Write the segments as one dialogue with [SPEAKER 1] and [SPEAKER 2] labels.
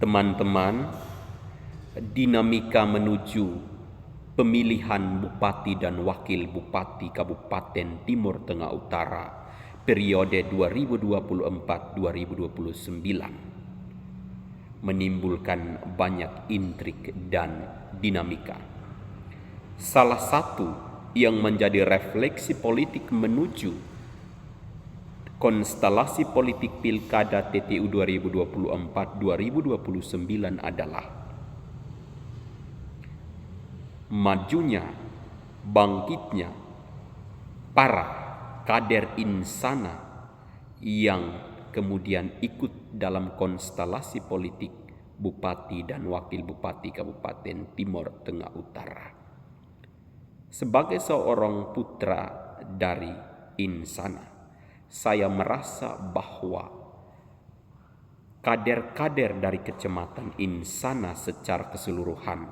[SPEAKER 1] Teman-teman, dinamika menuju pemilihan bupati dan wakil bupati Kabupaten Timur Tengah Utara periode 2024-2029 menimbulkan banyak intrik dan dinamika. Salah satu yang menjadi refleksi politik menuju konstelasi politik Pilkada TTU 2024-2029 adalah majunya, bangkitnya para kader insana yang kemudian ikut dalam konstelasi politik Bupati dan Wakil Bupati Kabupaten Timur Tengah Utara. Sebagai seorang putra dari insana, saya merasa bahwa kader-kader dari Kecamatan Insana secara keseluruhan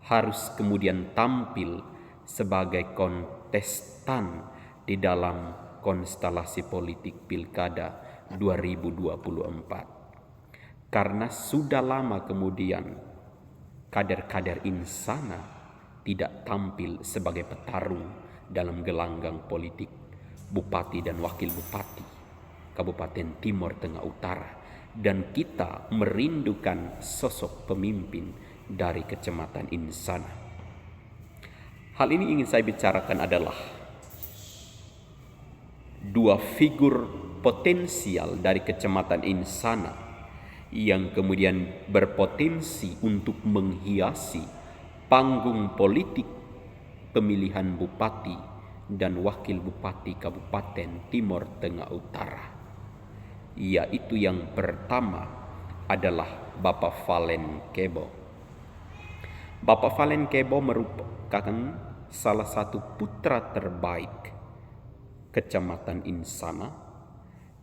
[SPEAKER 1] harus kemudian tampil sebagai kontestan di dalam konstelasi politik Pilkada 2024. Karena sudah lama kemudian kader-kader insana tidak tampil sebagai petarung dalam gelanggang politik Bupati dan Wakil Bupati Kabupaten Timur Tengah Utara, dan kita merindukan sosok pemimpin dari Kecamatan Insana. Hal ini ingin saya bicarakan adalah dua figur potensial dari Kecamatan Insana yang kemudian berpotensi untuk menghiasi panggung politik pemilihan bupati dan wakil bupati Kabupaten Timur Tengah Utara, yaitu yang pertama adalah Bapak Valen Kebo. Bapak Valen Kebo merupakan salah satu putra terbaik Kecamatan Insana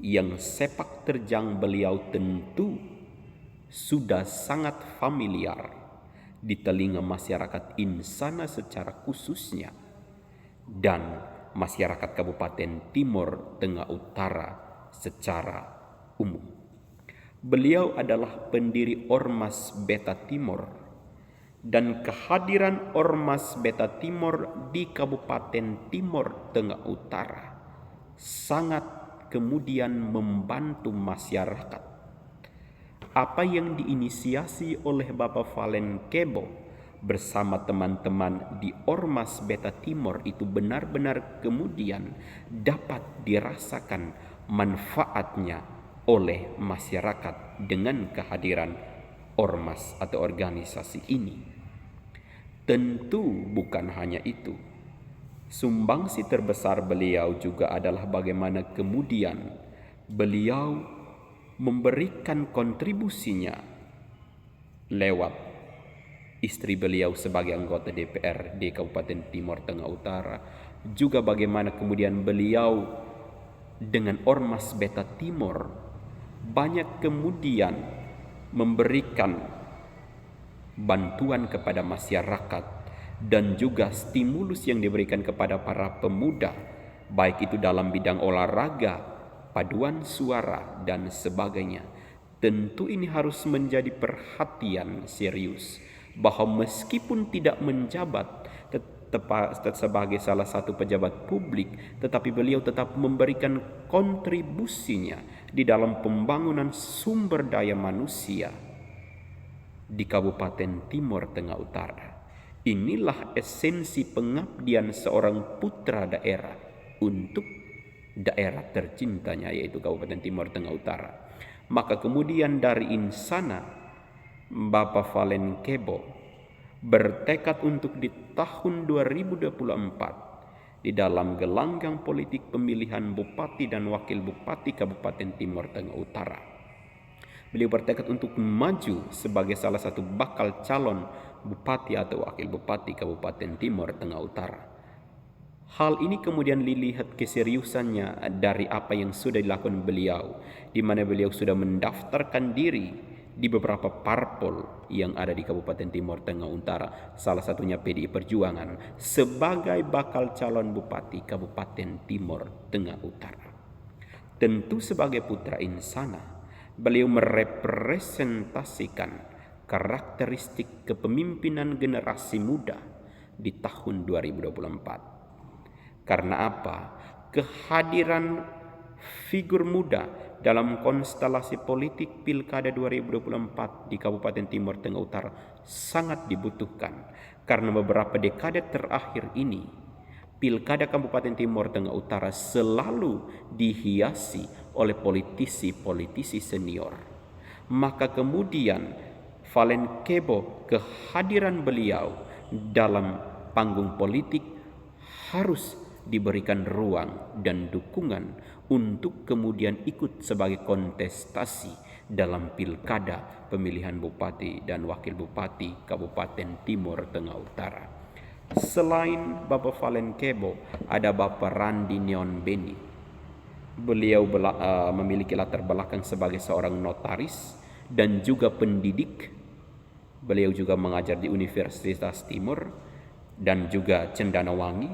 [SPEAKER 1] yang sepak terjang beliau tentu sudah sangat familiar di telinga masyarakat insana secara khususnya dan masyarakat Kabupaten Timur Tengah Utara secara umum. Beliau adalah pendiri Ormas Beta Timur, dan kehadiran Ormas Beta Timur di Kabupaten Timur Tengah Utara sangat kemudian membantu masyarakat. Apa yang diinisiasi oleh Bapak Valen Kebo bersama teman-teman di Ormas Beta Timur itu benar-benar kemudian dapat dirasakan manfaatnya oleh masyarakat dengan kehadiran ormas atau organisasi ini. Tentu bukan hanya itu. Sumbangsi terbesar beliau juga adalah bagaimana kemudian beliau memberikan kontribusinya lewat istri beliau sebagai anggota DPRD Kabupaten Timur Tengah Utara, juga bagaimana kemudian beliau dengan Ormas Beta Timur banyak kemudian memberikan bantuan kepada masyarakat dan juga stimulus yang diberikan kepada para pemuda, baik itu dalam bidang olahraga, paduan suara, dan sebagainya. Tentu ini harus menjadi perhatian serius bahwa meskipun tidak menjabat sebagai salah satu pejabat publik, tetapi beliau tetap memberikan kontribusinya di dalam pembangunan sumber daya manusia di Kabupaten Timur Tengah Utara. Inilah esensi pengabdian seorang putra daerah untuk daerah tercintanya, yaitu Kabupaten Timur Tengah Utara. Maka kemudian dari insana, Bapak Valen Kebo bertekad untuk di tahun 2024 di dalam gelanggang politik pemilihan bupati dan wakil bupati Kabupaten Timur Tengah Utara, beliau bertekad untuk maju sebagai salah satu bakal calon bupati atau wakil bupati Kabupaten Timur Tengah Utara. Hal ini kemudian dilihat keseriusannya dari apa yang sudah dilakukan beliau, di mana beliau sudah mendaftarkan diri di beberapa parpol yang ada di Kabupaten Timur Tengah Utara, salah satunya PDI Perjuangan, sebagai bakal calon bupati Kabupaten Timur Tengah Utara. Tentu sebagai putra insana, Beliau merepresentasikan karakteristik kepemimpinan generasi muda di tahun 2024. Karena apa? Kehadiran figur muda dalam konstelasi politik Pilkada 2024 di Kabupaten Timur Tengah Utara sangat dibutuhkan. Karena beberapa dekade terakhir ini, Pilkada Kabupaten Timur Tengah Utara selalu dihiasi oleh politisi-politisi senior. Maka kemudian Valen Kebo, kehadiran beliau dalam panggung politik harus diberikan ruang dan dukungan untuk kemudian ikut sebagai kontestasi dalam pilkada pemilihan bupati dan wakil bupati Kabupaten Timur Tengah Utara. Selain Bapak Valen Kebo, ada Bapak Randi Neon Beni. Beliau memiliki latar belakang sebagai seorang notaris dan juga pendidik. Beliau juga mengajar di Universitas Timur dan juga Cendanawangi.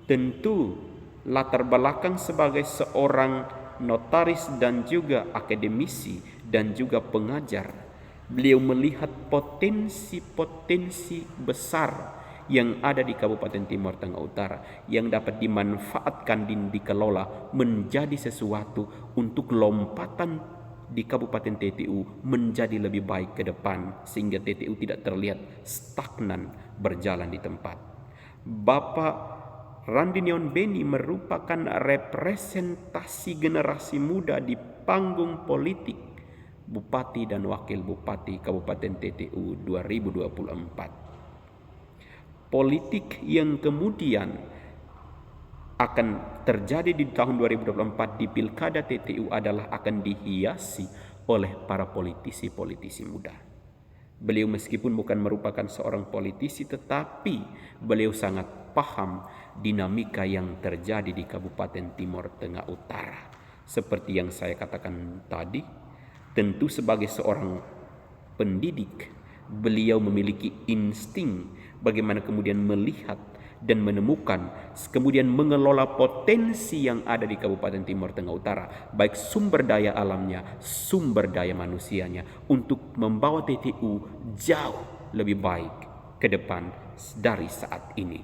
[SPEAKER 1] Tentu latar belakang sebagai seorang notaris dan juga akademisi dan juga pengajar, beliau melihat potensi-potensi besar yang ada di Kabupaten Timur Tengah Utara yang dapat dimanfaatkan dan dikelola menjadi sesuatu untuk lompatan di Kabupaten TTU menjadi lebih baik ke depan, sehingga TTU tidak terlihat stagnan berjalan di tempat. Bapak Randi Neon Beni merupakan representasi generasi muda di panggung politik Bupati dan Wakil Bupati Kabupaten TTU 2024. Politik yang kemudian akan terjadi di tahun 2024 di Pilkada TTU adalah akan dihiasi oleh para politisi-politisi muda. Beliau meskipun bukan merupakan seorang politisi, tetapi beliau sangat paham dinamika yang terjadi di Kabupaten Timur Tengah Utara. Seperti yang saya katakan tadi, tentu sebagai seorang pendidik, beliau memiliki insting bagaimana kemudian melihat dan menemukan, kemudian mengelola potensi yang ada di Kabupaten Timur Tengah Utara, baik sumber daya alamnya, sumber daya manusianya, untuk membawa TTU jauh lebih baik ke depan dari saat ini.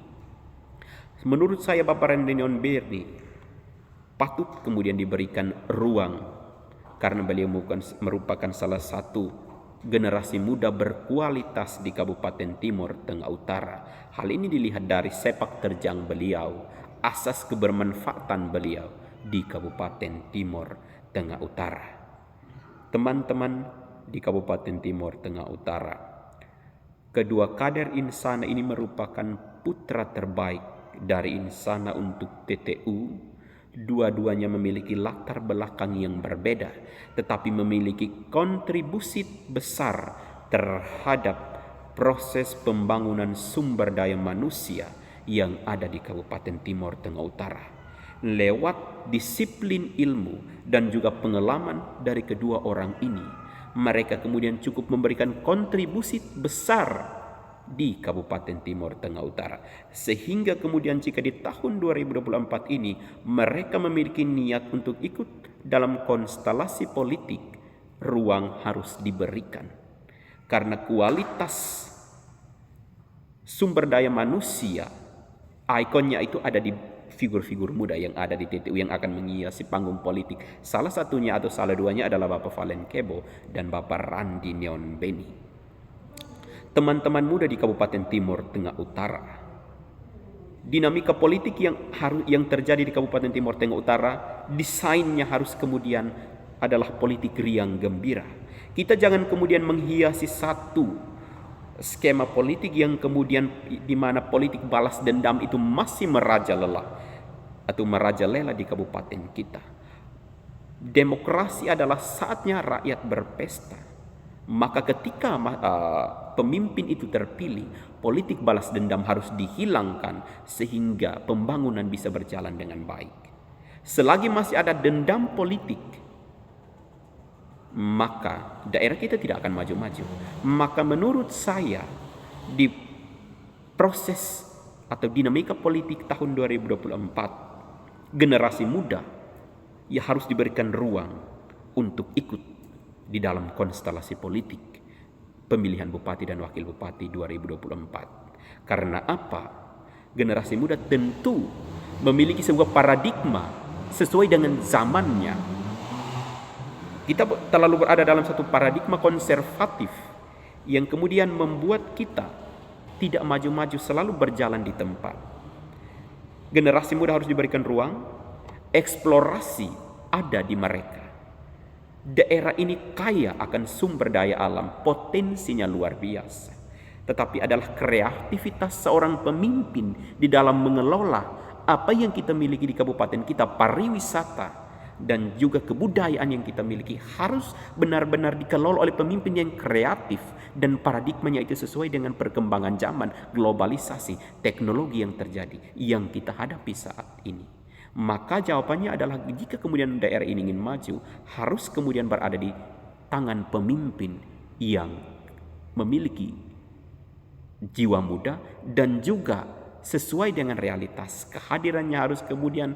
[SPEAKER 1] Menurut saya Bapak Randi Neon Beni patut kemudian diberikan ruang, karena beliau merupakan salah satu generasi muda berkualitas di Kabupaten Timur Tengah Utara. Hal ini dilihat dari sepak terjang beliau, asas kebermanfaatan beliau di Kabupaten Timur Tengah Utara. Teman-teman di Kabupaten Timur Tengah Utara, kedua kader Insana ini merupakan putra terbaik dari Insana untuk TTU. Dua-duanya memiliki latar belakang yang berbeda, tetapi memiliki kontribusi besar terhadap proses pembangunan sumber daya manusia yang ada di Kabupaten Timur Tengah Utara. Lewat disiplin ilmu dan juga pengalaman dari kedua orang ini, mereka kemudian cukup memberikan kontribusi besar di Kabupaten Timur Tengah Utara, sehingga kemudian jika di tahun 2024 ini mereka memiliki niat untuk ikut dalam konstelasi politik, ruang harus diberikan, karena kualitas sumber daya manusia ikonnya itu ada di figur-figur muda yang ada di TTU yang akan menghiasi panggung politik. Salah satunya atau salah duanya adalah Bapak Valen Kebo dan Bapak Randi Neon Beni. Teman-teman muda di Kabupaten Timur Tengah Utara, dinamika politik yang terjadi di Kabupaten Timur Tengah Utara, desainnya harus kemudian adalah politik riang gembira. Kita jangan kemudian menghiasi satu skema politik yang kemudian di mana politik balas dendam itu masih merajalela di kabupaten kita. Demokrasi adalah saatnya rakyat berpesta. Maka ketika pemimpin itu terpilih, politik balas dendam harus dihilangkan sehingga pembangunan bisa berjalan dengan baik. Selagi masih ada dendam politik, maka daerah kita tidak akan maju-maju. Maka menurut saya di proses atau dinamika politik tahun 2024, generasi muda ya harus diberikan ruang untuk ikut di dalam konstelasi politik pemilihan bupati dan wakil bupati 2024. Karena apa? Generasi muda tentu memiliki sebuah paradigma sesuai dengan zamannya. Kita terlalu berada dalam satu paradigma konservatif yang kemudian membuat kita tidak maju-maju, selalu berjalan di tempat. Generasi muda harus diberikan ruang, eksplorasi ada di mereka. Daerah ini kaya akan sumber daya alam, potensinya luar biasa. Tetapi adalah kreativitas seorang pemimpin di dalam mengelola apa yang kita miliki di kabupaten kita, pariwisata dan juga kebudayaan yang kita miliki harus benar-benar dikelola oleh pemimpin yang kreatif dan paradigmanya itu sesuai dengan perkembangan zaman, globalisasi, teknologi yang terjadi, yang kita hadapi saat ini. Maka jawabannya adalah jika kemudian daerah ini ingin maju, harus kemudian berada di tangan pemimpin yang memiliki jiwa muda dan juga sesuai dengan realitas. Kehadirannya harus kemudian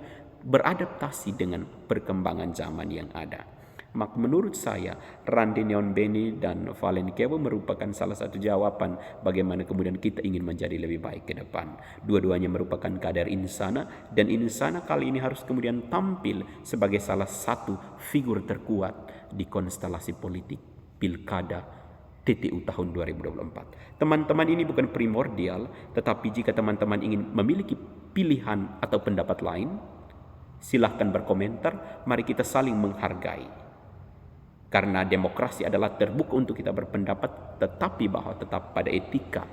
[SPEAKER 1] beradaptasi dengan perkembangan zaman yang ada. Maka menurut saya Randi Neon Beni dan Valen Kebo merupakan salah satu jawaban bagaimana kemudian kita ingin menjadi lebih baik ke depan. Dua-duanya merupakan kader insana, dan insana kali ini harus kemudian tampil sebagai salah satu figur terkuat di konstelasi politik Pilkada TTU tahun 2024. Teman-teman ini bukan primordial, tetapi jika teman-teman ingin memiliki pilihan atau pendapat lain, silahkan berkomentar, mari kita saling menghargai. Karena demokrasi adalah terbuka untuk kita berpendapat, tetapi bahwa tetap pada etika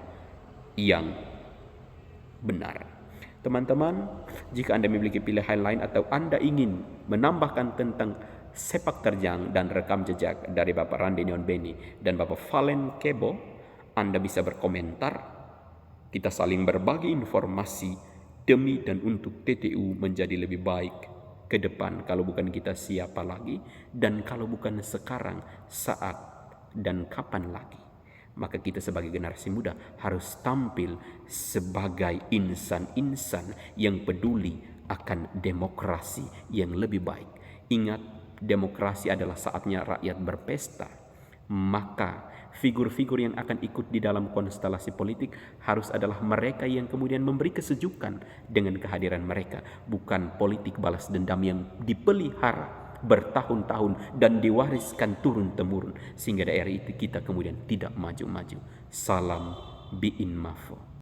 [SPEAKER 1] yang benar. Teman-teman, jika Anda memiliki pilihan lain atau Anda ingin menambahkan tentang sepak terjang dan rekam jejak dari Bapak Randi Neon Beni dan Bapak Valen Kebo, Anda bisa berkomentar. Kita saling berbagi informasi demi dan untuk TTU menjadi lebih baik ke depan. Kalau bukan kita, siapa lagi? Dan kalau bukan sekarang, saat dan kapan lagi? Maka kita sebagai generasi muda harus tampil sebagai insan-insan yang peduli akan demokrasi yang lebih baik. Ingat, demokrasi adalah saatnya rakyat berpesta. Maka figur-figur yang akan ikut di dalam konstelasi politik harus adalah mereka yang kemudian memberi kesejukan dengan kehadiran mereka, bukan politik balas dendam yang dipelihara bertahun-tahun dan diwariskan turun-temurun sehingga daerah itu kita kemudian tidak maju-maju. Salam Biin Mafo.